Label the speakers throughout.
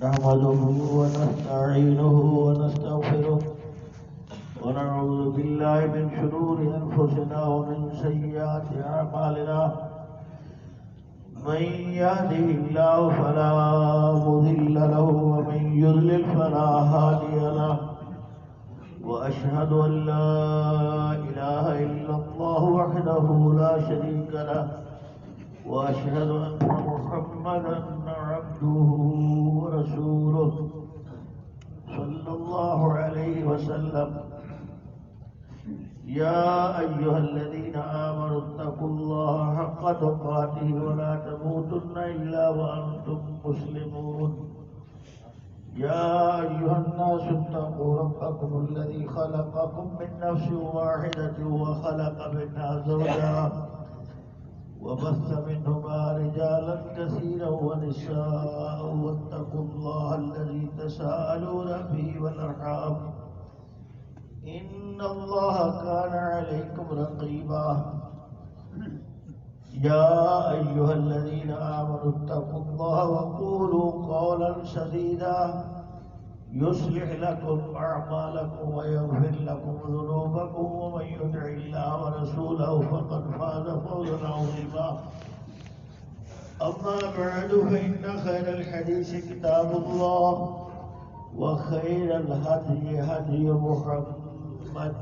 Speaker 1: نحمده ونستعينه ونستغفره ونعوذ بالله من شرور أنفسنا ومن سيئات أعمالنا من يهده الله فلا مضل له ومن يضلل فلا هادي له وأشهد أن لا إله إلا الله وحده لا شريك له وأشهد أن محمدا عبده ورسوله صلى الله عليه وسلم يا أيها الذين آمنوا اتقوا الله حق تقاته ولا تموتن إلا وأنتم مسلمون يا أيها الناس اتقوا ربكم الذي خلقكم من نفس واحدة وخلق منها زوجها وبث منهما رجالا كثيرا ونساء واتقوا الله الذي تساءلون به والأرحام إن الله كان عليكم رقيبا يا أيها الذين آمنوا اتقوا الله وقولوا قولا سديدا يصلح لكم أعمالكم ويغفر لكم ذنوبكم ومن يطع الله ورسوله فقد فاز فوزا عظيما أما بعد فإن خير الحديث كتاب الله وخير الهدي هدي محمد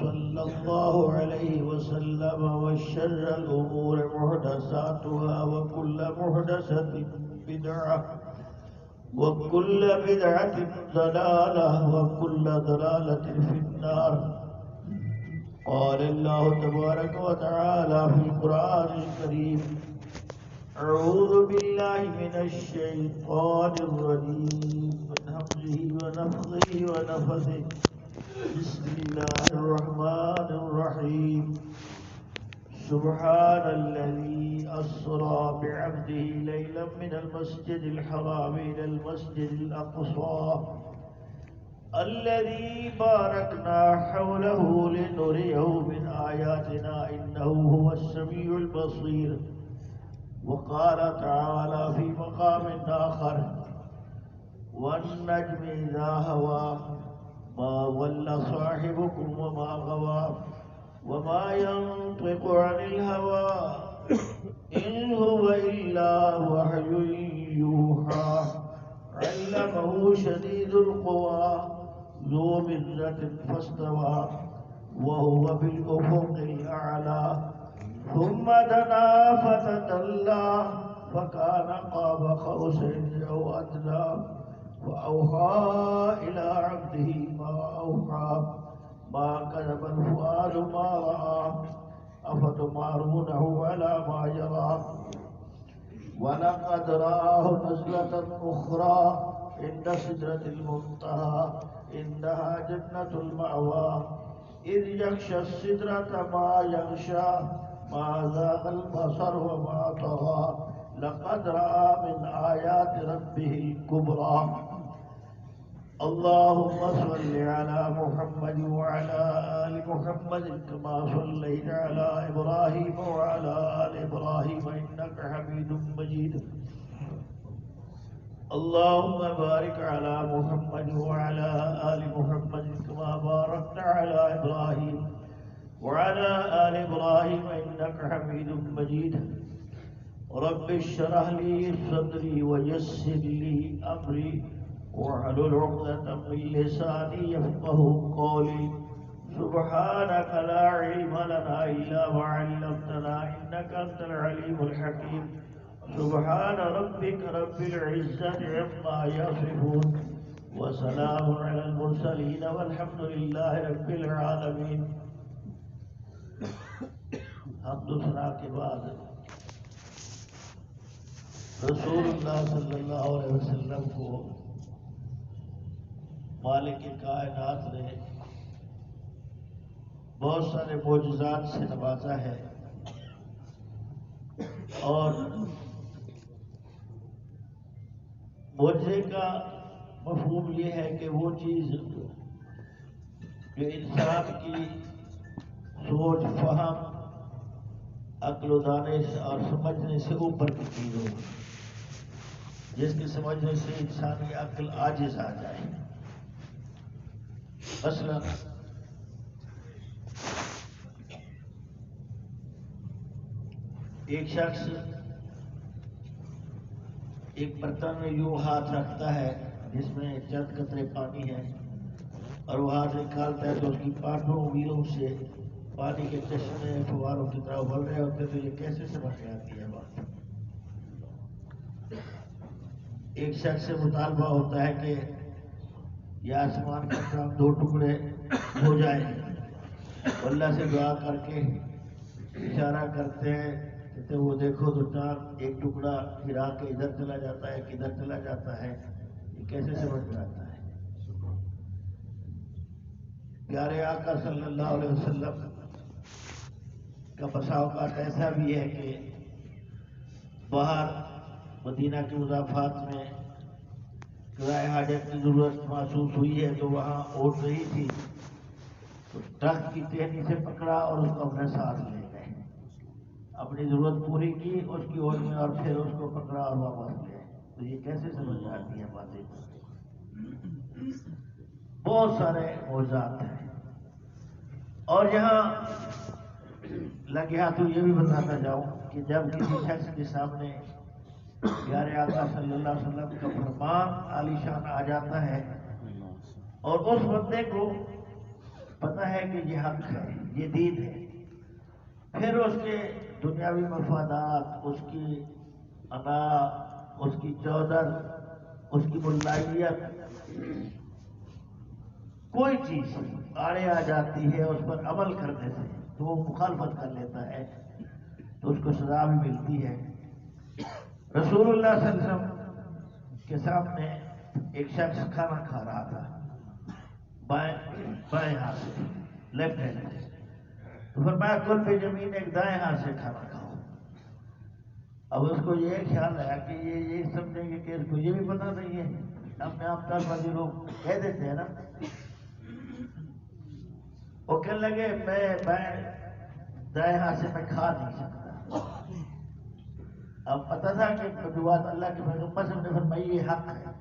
Speaker 1: صلى الله عليه وسلم وشر الأمور محدثاتها وكل محدثة بدعة وكل بدعة ضلالة وكل ضلالة في النار قال الله تبارك وتعالى في القرآن الكريم أعوذ بالله من الشيطان الرجيم من همزه ونفخه ونفثه بسم الله الرحمن الرحيم سبحان الذي أسرى بعبده ليلا من المسجد الحرام إلى المسجد الأقصى الذي باركنا حوله لنريه من آياتنا إنه هو السميع البصير وقال تعالى في مقام آخر والنجم إذا هوى ما ضل صاحبكم وما غوى وما ينطق عن الهوى إن هو إلا وحي يوحى علمه شديد القوى ذو مرة فاستوى وهو بالأفق الأعلى ثم دنا فتدلى فكان قاب قوسين أو أدنى وأوحى إلى عبده ما أوحى ما كذب الفؤاد ما رأى أفتمارونه على ما يرى ولقد رآه نزلة أخرى عند سدرة المنتهى إنها جنة المأوى إذ يغشى السدرة ما يغشى ما زاغ البصر وما طغى لقد رأى من آيات ربه الكبرى اللهم صل على محمد وعلى آل محمد كما صليت على إبراهيم وعلى آل إبراهيم إنك حميد مجيد اللهم بارك على محمد وعلى آل محمد كما باركت على إبراهيم وعلى آل إبراهيم إنك حميد مجيد رب اشرح لي صدري ويسر لي أمري واحلل عقدة من لساني يفقهوا قولي سبحانك لا علم لنا إلا ما علمتنا إنك أنت العليم الحكيم سبحان ربك رب العزة عما يصفون وسلام على المرسلين والحمد لله رب العالمين حمد و ثنا کے بعد رسول اللہ صلی اللہ علیہ وسلم کو مالک کائنات نے بہت سارے معجزات سے نوازا ہے اور معجزے کا مفہوم یہ ہے کہ وہ چیز جو انسان کی سوچ فہم عقل و دانش اور سمجھنے سے اوپر کی چیز ہو. جس کے سمجھنے سے انسانی عقل عاجز آ جائے. مثلا ایک شخص ایک برتن میں یوں ہاتھ رکھتا ہے جس میں چند قطرے پانی ہے، اور وہ ہاتھ نکالتا ہے تو اس کی پانچوں انگلیوں سے پانی کے چشمے فواروں کی طرح ابل رہے ہوتے. تو یہ کیسے سمجھ میں آتی ہے بات؟ ایک شخص سے مطالبہ ہوتا ہے کہ یہ آسمان کا کام 2 ٹکڑے ہو جائیں. اللہ سے دعا کر کے اشارہ کرتے ہیں کہ وہ دیکھو تو چاند ایک ٹکڑا گرا کے ادھر چلا جاتا ہے، کدھر چلا جاتا ہے. یہ کیسے سمجھ میں آتا ہے؟ پیارے آقا صلی اللہ علیہ وسلم کا بسا اوقات ایسا بھی ہے کہ باہر مدینہ کے مضافات میں قضائے حاجت کی ضرورت محسوس ہوئی ہے تو وہاں اوٹ رہی تھی، تو درخت کی ٹہنی سے پکڑا اور اس کو اپنے ساتھ لے گئے. اپنی ضرورت پوری کی اس کی اوٹ میں اور پھر اس کو پکڑا اور واپس لے آئے. تو یہ کیسے سمجھ میں آتی ہیں باتیں؟ بہت سارے معجزات ہیں. اور یہاں لگے ہاتھوں یہ بھی بتانا چاہوں کہ جب کسی شخص کے سامنے پیارے آقا صلی اللہ علیہ وسلم کا فرمان عالی شان آ جاتا ہے اور اس بندے کو پتہ ہے کہ یہ حق ہے، یہ دین ہے، پھر اس کے دنیاوی مفادات، اس کی انا، اس کی چودر، اس کی ملائیت، کوئی چیز آڑے آ جاتی ہے اس پر عمل کرنے سے تو وہ مخالفت کر لیتا ہے تو اس کو سزا بھی ملتی ہے. رسول اللہ صلی اللہ علیہ وسلم کے سامنے ایک شخص کھانا کھا رہا تھا بائیں ہاتھ سے، لیفٹ ہینڈ سے. تو فرمایا کل پہ زمین ایک دائیں ہاتھ سے کھانا کھاؤ. اب اس کو یہ خیال آیا کہ یہ سمجھیں گے کہ اس کو یہ بھی پتہ نہیں ہے. اپنے آپ طرف والے لوگ کہہ دیتے ہیں نا. وہ کہنے لگے میں دائیں ہاتھ سے میں کھا نہیں سکتا. اب پتہ تھا کہ جو بات اللہ کے پیغمبر سے نے فرمائی یہ حق ہے،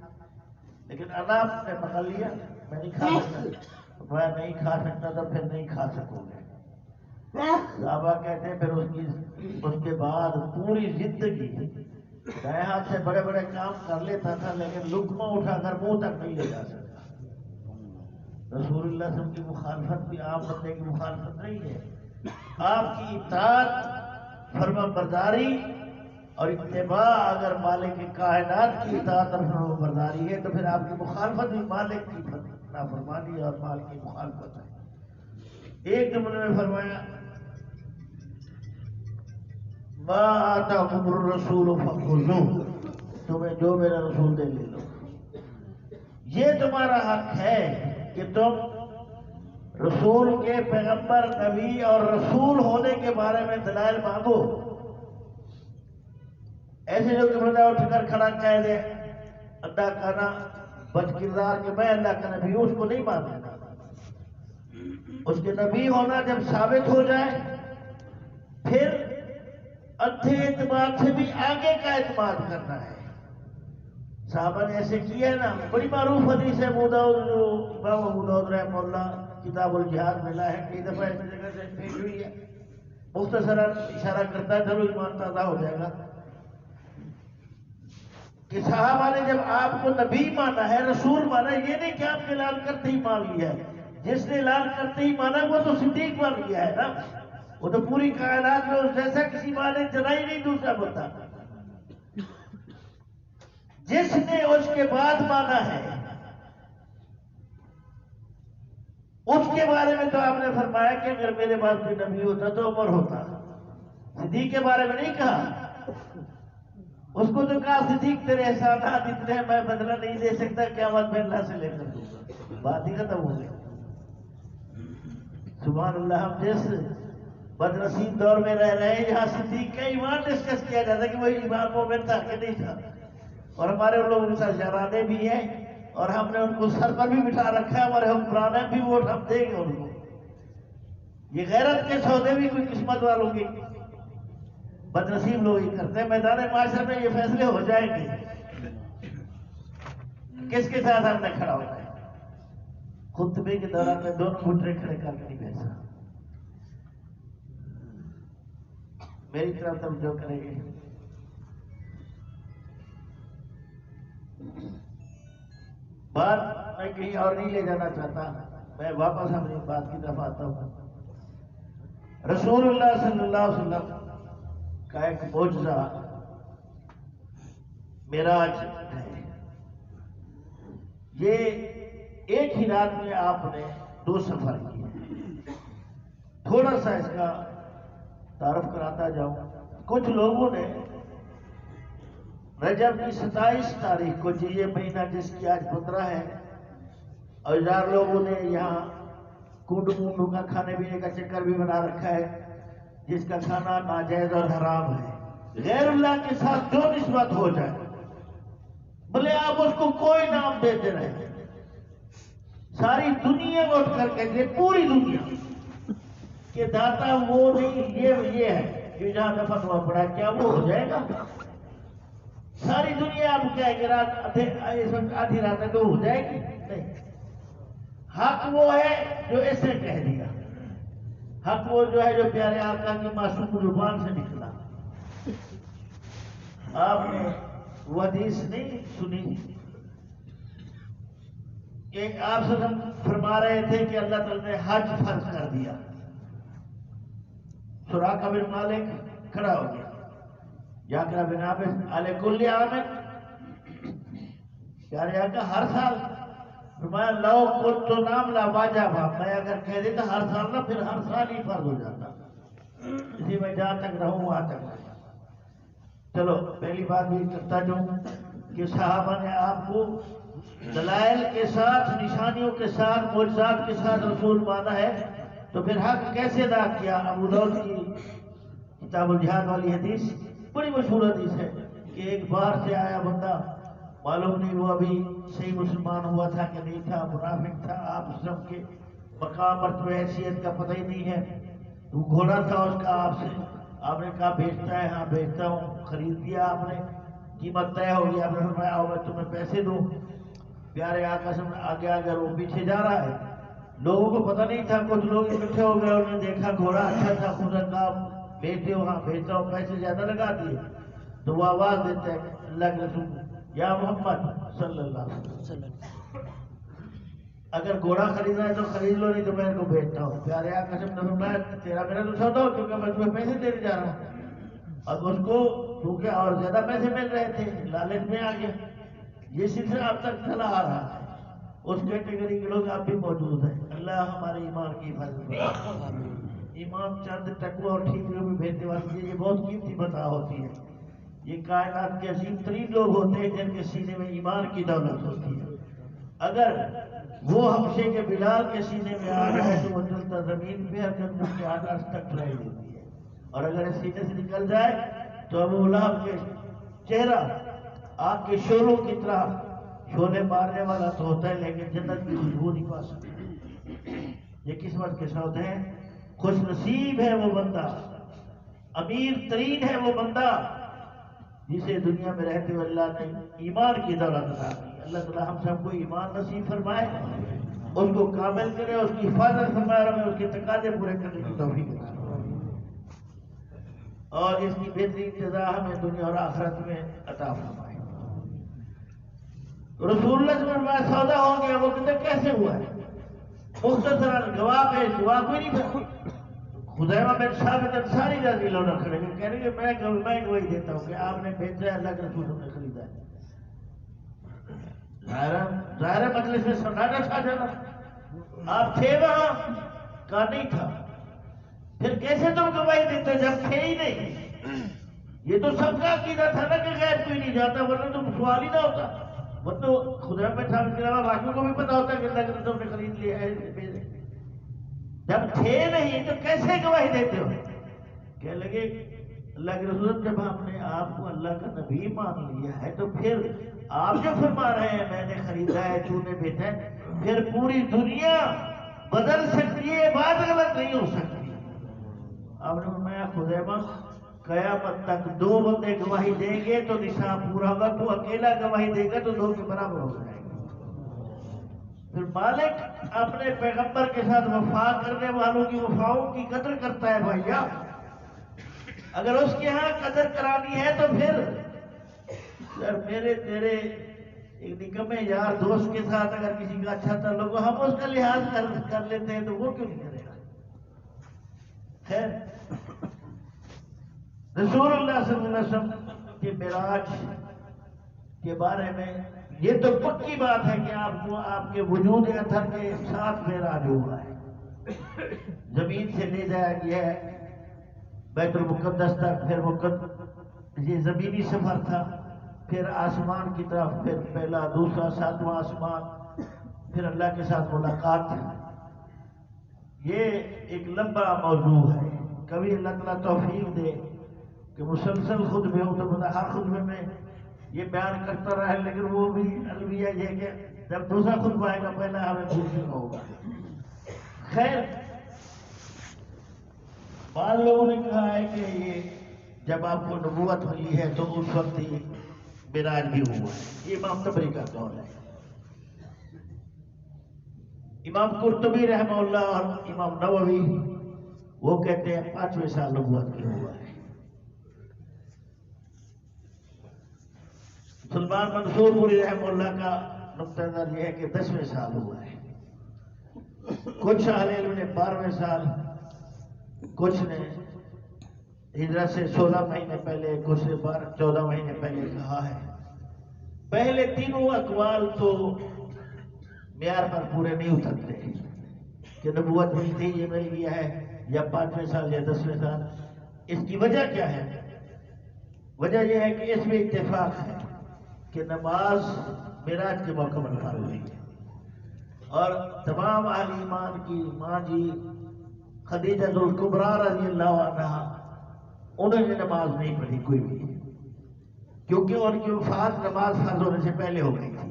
Speaker 1: لیکن اناپ نے پکڑ لیا میں نہیں کھا سکتا. میں نہیں کھا سکتا تو پھر نہیں کھا سکو گے. صحابہ کہتے ہیں پھر اس کے بعد پوری زندگی دائیں ہاتھ سے بڑے بڑے کام کر لیتا تھا لیکن لقمہ اٹھا کر منہ تک نہیں لے جا سکتا. رسول اللہ صلی اللہ علیہ وسلم کی مخالفت بھی عام بندے کی مخالفت نہیں ہے. آپ کی اطاعت، فرما برداری اور اتباع اگر مالک کائنات کی اطاعت اور فرما برداری ہے تو پھر آپ کی مخالفت بھی مالک کی نافرمانی اور مالک کی مخالفت ہے. ایک جملے میں فرمایا ما آتاکم الرسول فخذوہ، تمہیں جو میرا رسول دے لے لو. یہ تمہارا حق ہے کہ تم رسول کے پیغمبر نبی اور رسول ہونے کے بارے میں دلائل مانگو. ایسے جو کہ بندہ اٹھ کر کھڑا کہہ دے اللہ کا نا بد کردار کہ میں اللہ کا نبی ہوں، اس کو نہیں ماننا. اس کے نبی ہونا جب ثابت ہو جائے پھر ادھے اعتماد سے بھی آگے کا اعتماد کرنا ہے. صحابہ نے ایسے کیا ہے نا. بڑی معروف حدیث ہے ابو داؤد جو امام ابو داؤد رحمہ اللہ کتاب الجہاد ملا ہے، کئی دفعہ ایسی جگہ سے پیش ہوئی ہے. مختصراً اشارہ کرتا ہے چلو ایمان تازہ ہو جائے گا کہ صحابہ نے جب آپ کو نبی مانا ہے، رسول مانا ہے، یہ نہیں کہ آپ نے اعلان کرتے ہی مان لیا ہے. جس نے اعلان کرتے ہی مانا وہ تو صدیق مان لیا ہے نا. وہ تو پوری کائنات میں اس جیسا کسی ماں نے جنا ہی نہیں دوسرا بتا. جس نے اس کے بعد مانا ہے اس کے بارے میں تو آپ نے فرمایا کہ اگر میرے پاس کوئی نبی ہوتا تو عمر ہوتا. صدیق کے بارے میں نہیں کہا. اس کو تو کہا صدیق تیرے احسانات اتنے میں بدلہ نہیں دے سکتا، قیامت میں اللہ سے لے کر دوں گا. بات ہی ختم ہو گئی. سبحان اللہ. ہم جس بدنصیب دور میں رہ رہے ہیں جہاں صدیق کا ایمان ڈسکس کیا جاتا ہے کہ وہی ایمان مومن تھا کہ نہیں تھا، اور ہمارے ان لوگوں کے ساتھ شہرانے بھی ہیں اور ہم نے ان کو سر پر بھی بٹھا رکھا ہے. ہمارے حکمران بھی ووٹ ہم دیں گے ان کو. یہ غیرت کے سودے بھی کوئی قسمت والوں کے بدنصیب لوگ ہی کرتے ہیں. میدان معاشرے میں یہ فیصلے ہو جائیں گے. کس کے ساتھ ہم نے کھڑا ہوتا ہے؟ خطبے کے دوران میں دونوں گھٹنے کھڑے کر کے نہیں بیٹھا. میری طرف توجہ کریں گے. بات میں کہیں اور نہیں لے جانا چاہتا، میں واپس اپنی بات کی طرف آتا ہوں. رسول اللہ صلی اللہ علیہ وسلم کا ایک معجزہ معراج ہے. یہ ایک ہی رات میں آپ نے 2 سفر کیے. تھوڑا سا اس کا تعارف کراتا جاؤں. کچھ لوگوں نے رجب کی 27 تاریخ کو، یہ مہینہ جس کی آج 15 ہے، اور 1000 لوگوں نے یہاں کنڈ منڈو کا کھانے پینے کا چکر بھی بنا رکھا ہے، جس کا کھانا ناجائز اور حرام ہے. غیر اللہ کے ساتھ جو نسبت ہو جائے، بھلے آپ اس کو کوئی نام دیتے رہے، ساری دنیا اٹھ کر کے، پوری دنیا کہ داتا وہ نہیں، یہ ہے جو جہاں دفن ہوا پڑا، کیا وہ ہو جائے گا؟ ساری دنیا آپ کیا ہے کہ آدھی رات میں تو ہو جائے گی؟ نہیں. حق وہ ہے جو اسے کہہ دیا. حق وہ جو ہے جو پیارے آقا کی معصوم زبان سے نکلا. آپ نے وہ حدیث نہیں سنی کہ آپ سے ہم فرما رہے تھے کہ اللہ تعالیٰ نے حج فرض کر دیا. سراقہ بن مالک کھڑا ہو گیا، یا کرا بن عابس علی کل عام، پیارے آقا ہر سال. فرمایا لو کنت نام لا واجب، میں اگر کہہ دیتا ہر سال نہ، پھر ہر سال ہی فرض ہو جاتا. اسی میں جہاں تک رہوں وہاں تک رہوں. چلو پہلی بات یہ کرتا جاؤں کہ صحابہ نے آپ کو دلائل کے ساتھ، نشانیوں کے ساتھ، معجزات کے ساتھ رسول مانا ہے، تو پھر حق کیسے ادا کیا؟ ابو داؤد کی کتاب الجہاد والی حدیث بڑی مشہور حدیث ہے کہ ایک باہر سے آیا بندہ، معلوم نہیں وہ ابھی صحیح مسلمان ہوا تھا کہ نہیں تھا، منافق تھا، آپ سب کے مقام مرتبہ حیثیت کا پتہ ہی نہیں ہے. وہ گھوڑا تھا اس کا، آپ نے کہا بیچتا ہے؟ ہاں بیچتا ہوں. خرید دیا آپ نے، قیمت طے ہو گیا. آپ نے فرمایا میں تمہیں پیسے دوں. پیارے آقا سے آگے آگے وہ پیچھے جا رہا ہے. لوگوں کو پتہ نہیں تھا، کچھ لوگ اکٹھے ہو گئے، انہوں نے دیکھا گھوڑا اچھا تھا، خود کا بیچتے ہو؟ ہاں بیچتا ہوں. پیسے زیادہ لگا دیے. تو وہ آواز دیتے ہیں اللہ کے رسول یا محمد صلی اللہ علیہ وسلم، اگر گھوڑا خریدنا ہے تو خرید لو، نہیں تو میں ان کو بیچتا ہوں. پیارے آقا سے فرمایا تیرا میرا تو سودا ہو، کیونکہ میں تمہیں پیسے دینے جا رہا ہوں. اب اس کو کیونکہ اور زیادہ پیسے مل رہے تھے، لالچ میں آ گیا. یہ سلسلہ اب تک چلا آ رہا ہے. اس کیٹیگری کے لوگ اب بھی موجود ہیں. اللہ ہمارے ایمان کی حفاظت کرے. ایمان چند تقوی اور ٹھیکریوں میں بھیجنے والی ہے. یہ بہت قیمتی بتا ہوتی ہے. یہ کائنات کے عظیم ترین لوگ ہوتے ہیں جن کے سینے میں ایمان کی دولت ہوتی ہے. اگر وہ حبشے کے بلال کے سینے میں آ جائے تو وہ چلتا زمین پہ حرکت کے آدھار تک لائی دیتی ہے. اور اگر اس سینے سے نکل جائے تو ابو لہب کے چہرہ آگ کے شعلوں کی طرح شعلے مارنے والا تو ہوتا ہے، لیکن جنت کی خوشبو نہیں پا سکتا. یہ قسمت کے ساتھ ہے. خوش نصیب ہے وہ بندہ، امیر ترین ہے وہ بندہ جسے دنیا میں رہتے ہوئے اللہ نے ایمان کی دولت عطا کی. اللہ تعالیٰ ہم سب کو ایمان نصیب فرمائے، اس کو کامل کرے، اس کی حفاظت فرمائے، اور ہمیں اس کے تقاضے پورے کرنے کی توفیق عطا فرمائے، اور اس کی بہترین جزا ہمیں دنیا اور آخرت میں عطا فرمائے. رسول اللہ سے فرمایا سودا ہو گیا. وہ کہتے کیسے ہوا ہے؟ مختصراً گواہ پہ گواہ کوئی نہیں تھا. خزیمہ بن ثابت انصاری رضی اللہ عنہ کھڑے کہہ رہے کہ میں گواہی دیتا ہوں کہ آپ نے بیچا ہے، اللہ کے رسول نے خریدا ہے. ظاہر مجلس میں سناٹا چھا جانا. آپ تھے وہاں؟ کہا نہیں تھا. پھر کیسے تم گواہی دیتے جب تھے ہی نہیں؟ یہ تو سب کا عقیدہ تھا نا کہ غیب کوئی نہیں جاتا، ورنہ تو سوال ہی نہ ہوتا. وہ تو خزیمہ بن ثابت کے علاوہ باقیوں کو بھی پتا ہوتا کہ اللہ کے رسول نے خرید لیا ہے. جب تھے نہیں تو کیسے گواہی دیتے ہو؟ کہنے لگے اللہ کے رسول جب ہم نے آپ کو اللہ کا نبی مان لیا ہے تو پھر آپ جو فرما رہے ہیں میں نے خریدا ہے، تو نے بیچا ہے، پھر پوری دنیا بدل سکتی ہے، بات غلط نہیں ہو سکتی. آپ نے فرمایا خزیمہ قیامت تک 2 بندے گواہی دیں گے تو نصاب پورا ہوگا، تو اکیلا گواہی دے گا تو 2 کے برابر ہو جائے گا۔ پھر مالک اپنے پیغمبر کے ساتھ وفا کرنے والوں کی وفاؤں کی قدر کرتا ہے بھائیا۔ اگر اس کے ہاں قدر کرانی ہے تو پھر سر میرے تیرے ایک نکمے یار دوست کے ساتھ اگر کسی کا اچھا تعلق ہو، ہم اس کا لحاظ کر لیتے ہیں تو وہ کیوں نہیں کرے گا؟ خیر، رسول اللہ صلی اللہ علیہ وسلم کے معراج کے بارے میں یہ تو پکی بات ہے کہ آپ کو آپ کے وجود اطہر کے ساتھ معراج ہوا ہے۔ زمین سے لے جایا گیا ہے بیت المقدس تک، پھر یہ زمینی سفر تھا، پھر آسمان کی طرف، پھر پہلا دوسرا 7واں آسمان، پھر اللہ کے ساتھ ملاقات۔ یہ ایک لمبا موضوع ہے، کبھی اللہ تعالیٰ توفیق دے کہ مسلسل خطبے ہوں تو بتا ہر خطبے میں یہ بیان کرتا رہے، لیکن وہ بھی الویہ یہ کہ جب دوسرا خطبہ آئے گا پہلا ہمیں پوچھنا ہوگا۔ خیر، بعض لوگوں نے کہا ہے کہ یہ جب آپ کو نبوت ملی ہے تو اس وقت ہی معراج بھی ہوا ہے، یہ امام طبری کا قول ہے۔ امام قرطبی رحمہ اللہ اور امام نووی وہ کہتے ہیں 5ویں سال نبوت میں ہوا ہے۔ سلمان منصور پوری رحمہ اللہ کا نقطہ نظر یہ ہے کہ 10ویں سال ہوا ہے۔ کچھ اہل علم نے 12ویں سال، کچھ نے ہجرت سے 16 مہینے پہلے، کچھ نے 14 مہینے پہلے کہا ہے۔ پہلے تینوں اقوال تو معیار پر پورے نہیں اترتے کہ نبوت ملتی یہ مل گیا ہے یا 5ویں سال یا 10ویں سال۔ اس کی وجہ کیا ہے؟ وجہ یہ ہے کہ اس میں اتفاق ہے کہ نماز معراج کے موقع پر فرض ہوئی ہے، اور تمام اہل ایمان کی ماں جی خدیجہ الکبریٰ رضی اللہ عنہا انہوں نے نماز نہیں پڑھی کوئی بھی، کیونکہ ان کی وفات نماز فرض ہونے سے پہلے ہو گئی تھی۔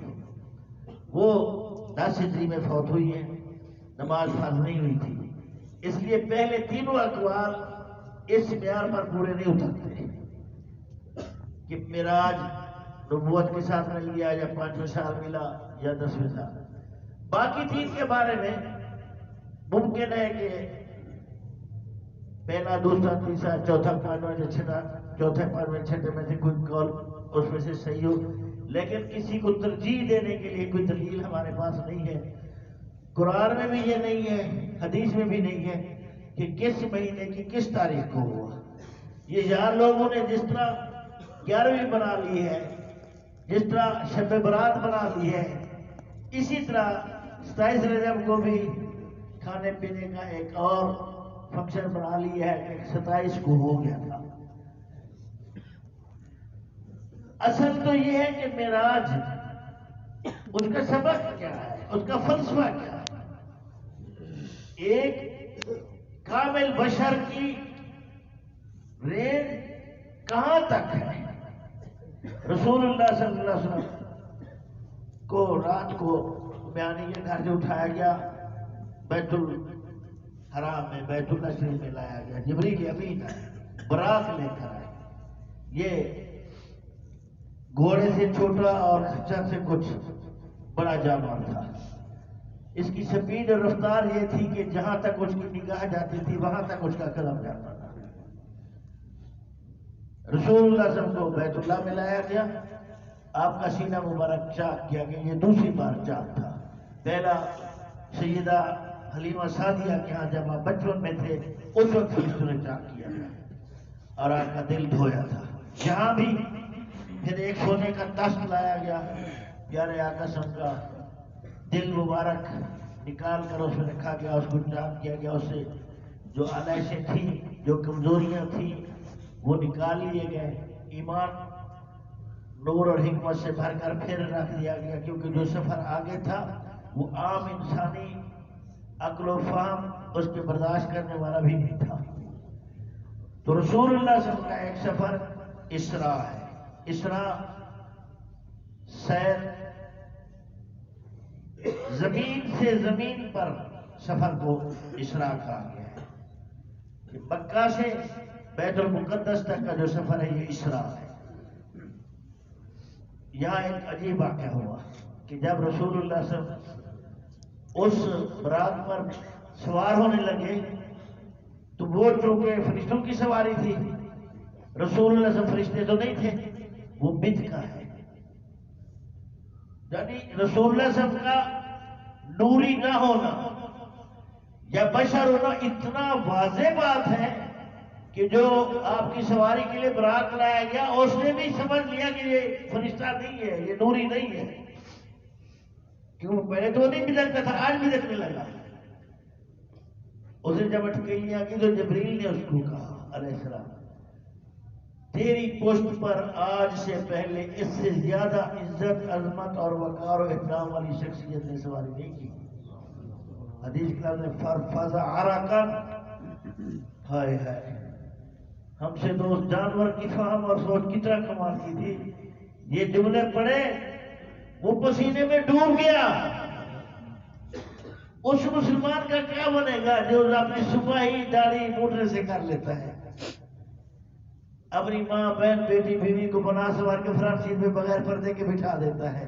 Speaker 1: وہ 10 ہجری میں فوت ہوئی ہیں، نماز فرض نہیں ہوئی تھی، اس لیے پہلے تینوں اقوال اس معیار پر پورے نہیں اترتے کہ معراج نبوت کے ساتھ مل گیا یا 5ویں سال ملا یا 10ویں سال۔ باقی 3 کے بارے میں ممکن ہے کہ پہلا، دوسرا، تیسرا، چوتھا، 5واں یا چھٹا، چوتھے، 5ویں، چھٹے میں سے کوئی قول اس میں سے صحیح ہو، لیکن کسی کو ترجیح دینے کے لیے کوئی دلیل ہمارے پاس نہیں ہے۔ قرآن میں بھی یہ نہیں ہے، حدیث میں بھی نہیں ہے کہ کس مہینے کی کس تاریخ کو ہوا۔ یہ یہاں لوگوں نے جس طرح 11ویں بنا لی ہے، جس طرح شب برات بنا لی ہے، اسی طرح 27 رجب کو بھی کھانے پینے کا ایک اور فنکشن بنا لی ہے کہ 27 کو ہو گیا تھا۔ اصل تو یہ ہے کہ معراج اس کا سبق کیا ہے، اس کا فلسفہ کیا ہے۔ ایک کامل بشر کی رینج کہاں تک ہے؟ رسول اللہ صلی اللہ علیہ وسلم کو رات کو بیانی کے گھر سے اٹھایا گیا، بیت الحرام میں، بیت اللہ شریف میں لایا گیا، جبریل امین براق لے کر آئے۔ یہ گھوڑے سے چھوٹا اور خچر سے کچھ بڑا جانور تھا۔ اس کی سپیڈ اور رفتار یہ تھی کہ جہاں تک اس کی نگاہ جاتی تھی وہاں تک اس کا قدم جاتا تھا۔ رسول اللہ صلی اللہ علیہ وسلم کو بیت اللہ میں لایا گیا، آپ کا سینہ مبارک چاک کیا گیا، یہ دوسری بار چاک تھا۔ پہلا سیدہ حلیمہ سعدیہ کے ہاں جب آپ بچپن میں تھے اس وقت فرشتوں نے چاک کیا گیا اور آپ کا دل دھویا تھا۔ یہاں بھی پھر ایک سونے کا تخت لایا گیا، پیارے آقا صلی اللہ علیہ وسلم کا دل مبارک نکال کر اس میں رکھا گیا، اس کو چاک کیا گیا، اس سے جو علائشیں تھیں، جو کمزوریاں تھیں وہ نکال لیے گئے، ایمان نور اور حکمت سے بھر کر پھر رکھ دیا گیا، کیونکہ جو سفر آگے تھا وہ عام انسانی عقل و فہم اس کے برداشت کرنے والا بھی نہیں تھا۔ تو رسول اللہ صلی اللہ علیہ وسلم کا ایک سفر اسراء ہے۔ اسراء سیر زمین سے زمین پر سفر کو اسراء کہا گیا ہے کہ مکہ سے بیت المقدس تک کا جو سفر ہے یہ اسراء ہے۔ یہاں ایک عجیب واقعہ ہوا کہ جب رسول اللہ صلی اللہ علیہ وسلم اس براق پر سوار ہونے لگے تو وہ چونکہ فرشتوں کی سواری تھی، رسول اللہ صلی اللہ علیہ وسلم فرشتے تو نہیں تھے، وہ بدع کا ہے، یعنی رسول اللہ صلی اللہ علیہ وسلم کا نوری نہ ہونا یا بشر ہونا اتنا واضح بات ہے کہ جو آپ کی سواری کے لیے براق لایا گیا اس نے بھی سمجھ لیا کہ یہ فرشتہ نہیں ہے، یہ نوری نہیں ہے، کیوں پہلے تو نہیں بدعتا تھا، آج بھی دیکھنے لگا۔ اسے جب اٹکیلیاں کی تو جبریل نے اس کو کہا علیہ السلام، تیری پشت پر آج سے پہلے اس سے زیادہ عزت، عظمت اور وقار و احترام والی شخصیت نے سواری نہیں کی۔ حدیث کتاب نے فرفض عرقا، ہائے ہائے، ہم سے تو اس جانور کی فہم اور سوچ کتنا کمال کی تھی، یہ جملے پڑھے وہ پسینے میں ڈوب گیا۔ اس مسلمان کا کیا بنے گا جو اپنی صبح ہی داڑھی موٹر سے کر لیتا ہے، اپنی ماں بہن بیٹی بیوی کو بنا سوار کے فرنٹ سیٹ میں بغیر پردے کے بٹھا دیتا ہے،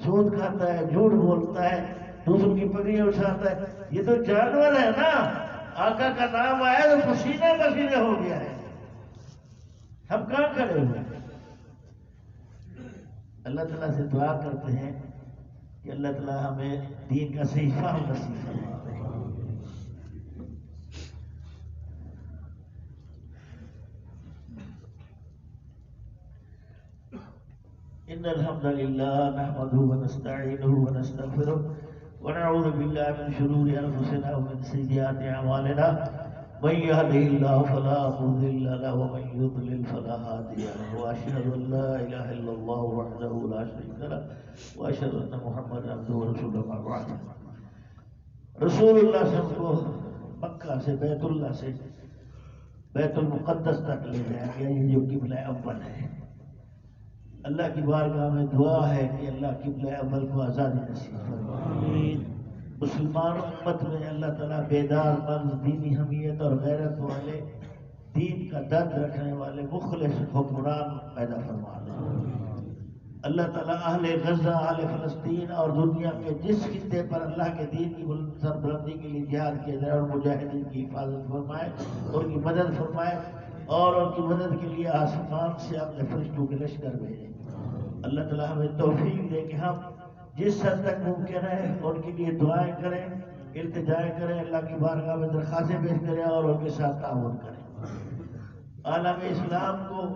Speaker 1: سود کھاتا ہے، جھوٹ بولتا ہے، دوسروں کی پگڑیاں اٹھاتا ہے، یہ تو جانور ہے نا۔ آقا کا نام آیا تو پسینے پسینے ہو گیا ہے، ہم کہاں کھڑے ہوئے ہیں؟ اللہ تعالیٰ سے دعا کرتے ہیں کہ اللہ تعالیٰ ہمیں دین کا صحیح فہم نصیب فرمائے۔ ان الحمد للہ نحمده ونستعینه ونستغفره ونعوذ باللہ من شرور انفسنا ومن سیئات اعمالنا، من يهده الله فلا مضل له ومن يضلل فلا هادي له، واشهد ان لا اله الا الله وحده لا شريك له واشهد ان محمدا عبده ورسوله، اما بعد۔ رسول اللہ صلی اللہ علیہ وسلم کو مکہ سے بیت اللہ سے بیت المقدس تک لے جایا گیا، یہ جو قبلہ اول ہے۔ اللہ کی بارگاہ میں دعا ہے کہ اللہ قبلہ اول کو آزادی نصیب فرمائے۔ مسلمان امت میں اللہ تعالیٰ بیدار مرد، دینی حمیت اور غیرت والے، دین کا درد رکھنے والے مخلص حکمران پیدا فرما دے۔ اللہ تعالیٰ اہل غزہ، اہل فلسطین اور دنیا کے جس خطے پر اللہ کے دین کی سربلندی کے لیے جہاد کیا جائے اور مجاہدین کی حفاظت فرمائے، ان کی مدد فرمائے اور ان کی مدد کے لیے آسمان سے اپنے فرشتوں کے لشکر بھیجے۔ اللہ تعالیٰ ہمیں توفیق دے کہ ہم جس حد تک ممکن ہے ان کے لیے دعائیں کریں، التجائیں کریں، اللہ کی بارگاہ میں درخواستیں پیش کریں اور ان کے ساتھ تعاون کریں۔ عالم اسلام کو،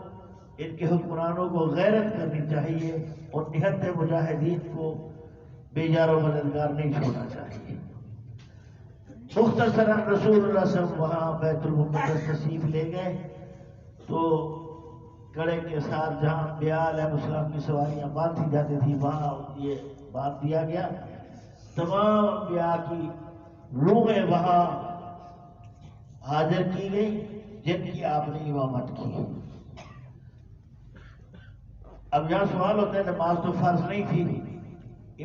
Speaker 1: ان کے حکمرانوں کو غیرت کرنی چاہیے اور نہت مجاہدین کو بے یار و مددگار نہیں چھوڑنا چاہیے۔ مختصراً رسول اللہ صلی اللہ علیہ وسلم وہاں بیت المقدس تشریف لے گئے تو کڑے کے ساتھ جہاں انبیاء علیہ السلام کی سواریاں باندھی جاتی تھی وہاں یہ باندھ دیا گیا۔ تمام انبیاء کی روحیں وہاں حاضر کی گئی جن کی آپ نے امامت کی۔ اب یہاں سوال ہوتا ہے نماز تو فرض نہیں تھی،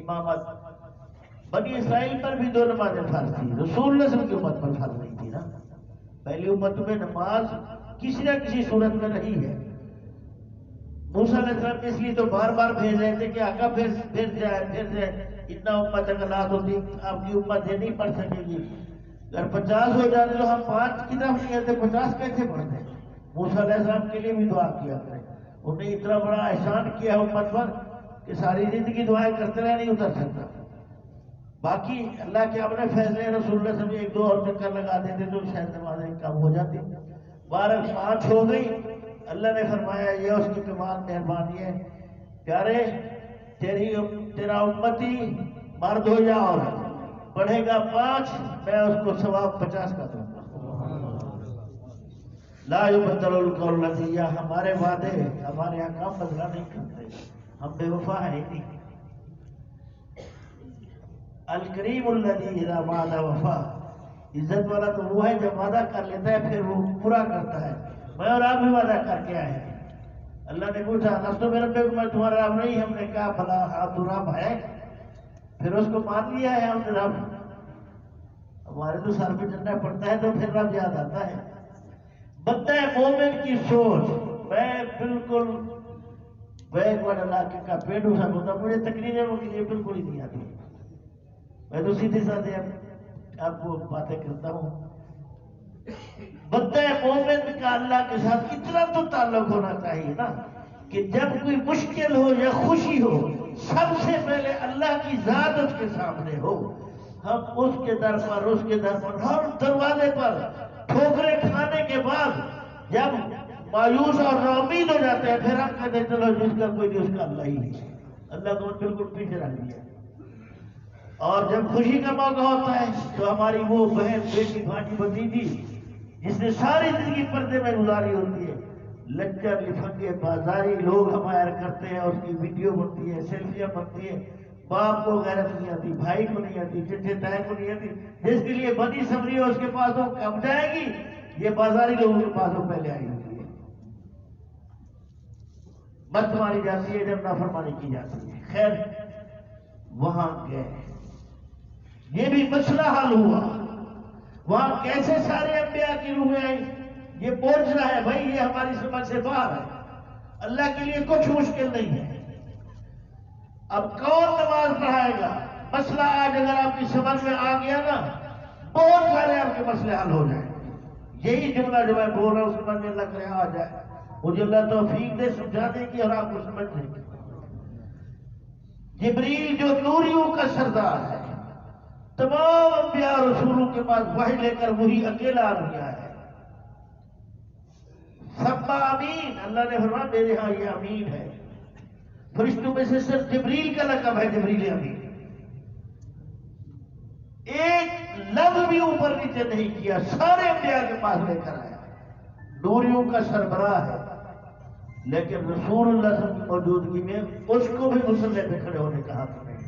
Speaker 1: امامت بنی اسرائیل پر بھی 2 نمازیں فرض تھی، رسول اللہ صلی اللہ علیہ وسلم کی امت پر فرض نہیں تھی نا۔ پہلی امت میں نماز کسی نہ کسی صورت میں رہی ہے۔ موسیٰ علیہ السلام اس لیے تو بار بار بھیج رہے تھے کہ آقا پھر جائے، اتنا امت اگر نہ ہوتی آپ کی امت یہ نہیں پڑھ سکے گی، اگر 50 ہو جاتے تو ہم 5 کی طرف نہیں آتے، 50 کیسے پڑھتے؟ موسیٰ علیہ السلام کے لیے بھی دعا کیا کریں، انہوں نے اتنا بڑا احسان کیا امت پر کہ ساری زندگی دعائیں کرتے رہے، نہیں اتر سکتا۔ باقی اللہ کے اپنے فیصلے، رسول اللہ صلی اللہ علیہ وسلم 1-2 اور چکر لگا دیتے تو شاید نمازیں کم ہو جاتی۔ 5 ہو گئی، اللہ نے فرمایا یہ اس کی کمال مہربانی ہے، پیارے تیرا امتی مرد ہو یا عورت پڑھے گا 5، میں اس کو ثواب 50 کا دوں گا۔ لا یبدل القول لدی، ہمارے وعدے ہمارے احکام بدلا نہیں کرتے، ہم بے وفا ہے ہی نہیں۔ الکریم الذی اذا وعد وفا، عزت والا تو وہ ہے جب وعدہ کر لیتا ہے پھر وہ پورا کرتا ہے۔ میں اور آپ بھی وعدہ کر کے آئے ہیں۔ اللہ نے پوچھا لست بربکم، میں تمہارا رب نہیں؟ ہم نے کہا بھلا ہاں تو رب ہے، پھر اس کو مان لیا ہے ہم نے رب۔ ہمارے تو سر پہ ڈنڈا پڑتا ہے تو پھر رب یاد آتا ہے۔ بندہ مومن کی سوچ، میں بالکل بیک ورڈ علاقے کا پیڑوں سا ہوتا، مجھے تقریریں کے لیے بالکل ہی نہیں آتی، میں تو سیدھے سادھے آپ کو باتیں کرتا ہوں۔ بندہ مومن کا اللہ کے ساتھ اتنا تو تعلق ہونا چاہیے نا کہ جب کوئی مشکل ہو یا خوشی ہو، سب سے پہلے اللہ کی ذات اس کے سامنے ہو، ہم اس کے در پر ہر دروازے پر ٹھوکریں کھانے کے بعد جب مایوس اور ناامید ہو جاتے ہیں، پھر ہم کہتے ہیں چلو جس کا کوئی نہیں اس کا اللہ ہی ہے، اللہ کو بالکل پیچھے رکھ دیا۔ اور جب خوشی کا موقع ہوتا ہے تو ہماری وہ بہن، بیٹی، بھانجی، بھتیجی جس نے ساری زندگی پردے میں گزاری ہوتی ہے، لچر لفنگے بازاری لوگ ہمارا کرتے ہیں، اس کی ویڈیو بنتی ہے، سیلفیاں بنتی ہے، باپ کو غیرت نہیں آتی، بھائی کو نہیں آتی، چچے تائے کو نہیں آتی، جس کے لیے بنی سمری ہو اس کے پاس وہ کب جائے گی، یہ بازاری لوگوں کے پاس وہ پہلے آئی ہوتی ہے، مت ماری جاتی ہے جب نافرمانی کی جاتی ہے۔ خیر وہاں گئے، یہ بھی مسئلہ حل ہوا، وہاں کیسے سارے انبیاء کی روحیں آئیں، یہ معجزہ ہے بھائی، یہ ہماری سمجھ سے باہر ہے، اللہ کے لیے کچھ مشکل نہیں ہے۔ اب کون نماز پڑھائے گا؟ مسئلہ آج اگر آپ کی سمجھ میں آ گیا نا، بہت سارے آپ کے مسئلے حل ہو جائیں گے۔ یہی جملہ جو میں بول رہا ہوں سمجھ میں اللہ کرے آ جائے، مجھے اللہ توفیق دے سمجھانے کی اور آپ کو سمجھنے کی۔ جبریل جو نوریوں کا سردار ہے، تمام انبیاء رسولوں کے پاس وحی لے کر وہی اکیلا آ گیا ہے۔ سب امین، اللہ نے فرمایا میرے ہاں یہ امین ہے، فرشتوں میں سے صرف جبریل کا لقب ہے جبریل امین، ایک لفظ بھی اوپر نیچے نہیں کیا، سارے انبیاء کے پاس لے کر آیا، نوریوں کا سربراہ ہے، لیکن رسول اللہ صلی اللہ علیہ وسلم کی موجودگی میں اس کو بھی مصلی پہ کھڑے ہونے کا حق نہیں۔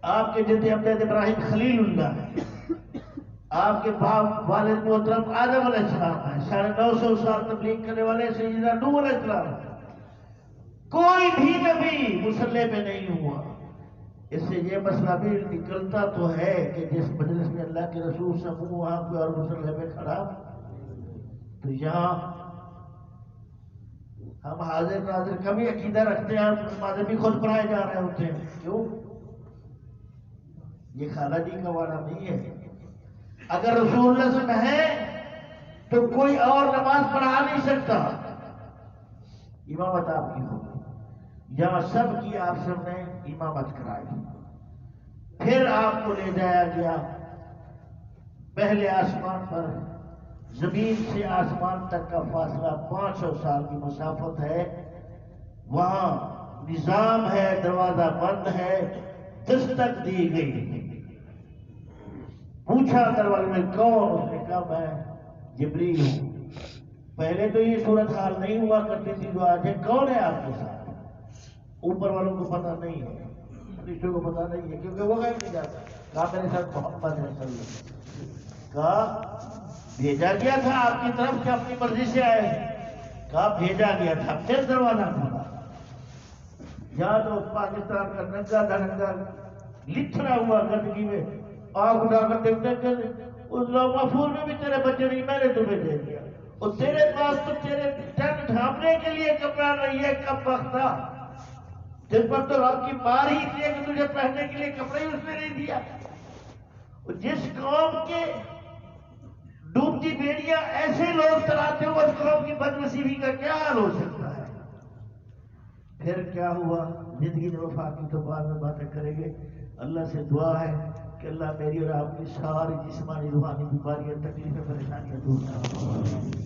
Speaker 1: آپ کے جد امجد ابراہیم خلیل اللہ ہے، آپ کے باپ والد محترم آدم علیہ السلام ہے، 950 سال تبلیغ کرنے والے سیدنا نوح علیہ السلام ہے، کوئی بھی نبی مصلی پہ نہیں ہوا۔ اس سے یہ مسئلہ بھی نکلتا تو ہے کہ جس مجلس میں اللہ کے رسول سے ہوں وہاں کوئی اور مصلی پہ کھڑا، تو یہاں ہم حاضر ناظر کبھی عقیدہ رکھتے ہیں، نمازیں بھی خود پڑھائے جا رہے ہوتے ہیں، کیوں؟ یہ خالہ جی کا وعدہ نہیں ہے۔ اگر رسول اللہ صلی اللہ علیہ وسلم ہے تو کوئی اور نماز پڑھا نہیں سکتا، امامت آپ کی ہوگی، یہاں سب کی آپ سب نے امامت کرائی۔ پھر آپ کو لے جایا گیا پہلے آسمان پر، زمین سے آسمان تک کا فاصلہ 500 سال کی مسافت ہے، وہاں نظام ہے، دروازہ بند ہے، دستک دی گئی۔ پوچھا دروازے میں کون؟ اس نے کہا میں جبریل ہوں۔ پہلے تو یہ صورتحال نہیں ہوا کرتی تھی جو آج ہے، کون ہے آپ کے ساتھ؟ اوپر والوں کو پتہ نہیں ہے، فرشتوں کو پتہ نہیں ہے، کیونکہ وہ غیب نہیں جاتا۔ کہا میرے ساتھ محمد ہے صلی اللہ علیہ وسلم۔ کہا بھیجا گیا تھا آپ کی طرف کہ اپنی مرضی سے آئے؟ کہا بھیجا گیا تھا۔ پھر دروازہ کھولا، یہاں تو پاکستان کا ننگا دھڑنگا لتھڑا ہوا گندگی میں آگ اٹھا کر دیکھتے کہ اس لوگ محفوظ میں بھی تیرے بچے نہیں، میں نے تمہیں دے دیا، اور تیرے پاس تو تیرے ٹن ڈھانپنے کے لیے کپڑا نہیں ہے، کب بختہ جس پر تو رب کی مار ہی تھی کہ تجھے پہننے کے لیے کپڑے ہی اس نے نہیں دیا۔ جس قوم کے ڈوبتی بیڑیاں ایسے لوگ چلاتے ہو، اس قوم کی بدنصیبی کا کیا حال ہو سکتا ہے؟ پھر کیا ہوا؟ زندگی میں وفا کی تو بعد میں باتیں کریں گے۔ اللہ سے دعا ہے کہ اللہ میری اور آپ کی ساری جسمانی روحانی بیماریاں تکلیفیں پریشانیاں دور کرے۔